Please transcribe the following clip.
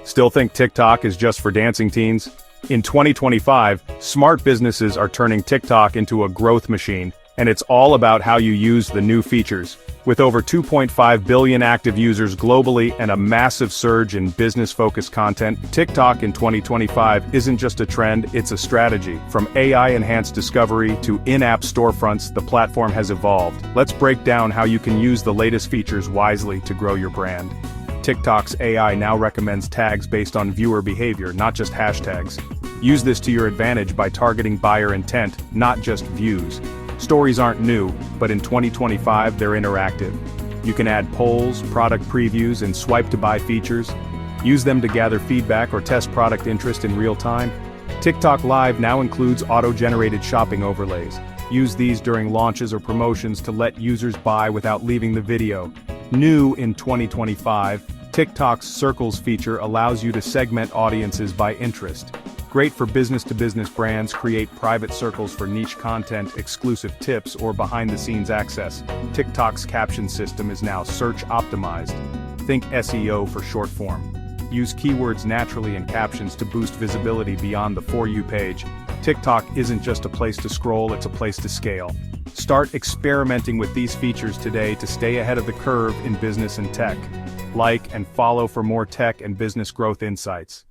Still think TikTok is just for dancing teens? In 2025, smart businesses are turning TikTok into a growth machine, and it's all about how you use the new features. With over 2.5 billion active users globally and a massive surge in business-focused content, TikTok in 2025 isn't just a trend, it's a strategy. From AI-enhanced discovery to in-app storefronts, the platform has evolved. Let's break down how you can use the latest features wisely to grow your brand. TikTok's AI now recommends tags based on viewer behavior, not just hashtags. Use this to your advantage by targeting buyer intent, not just views. Stories aren't new, but in 2025 they're interactive. You can add polls, product previews, and swipe-to-buy features. Use them to gather feedback or test product interest in real time. TikTok Live now includes auto-generated shopping overlays. Use these during launches or promotions to let users buy without leaving the video. New in 2025, TikTok's Circles feature allows you to segment audiences by interest. Great for business-to-business brands, create private circles for niche content, exclusive tips, or behind-the-scenes access. TikTok's caption system is now search-optimized. Think SEO for short form. Use keywords naturally in captions to boost visibility beyond the For You page. TikTok isn't just a place to scroll, it's a place to scale. Start experimenting with these features today to stay ahead of the curve in business and tech. Like and follow for more tech and business growth insights.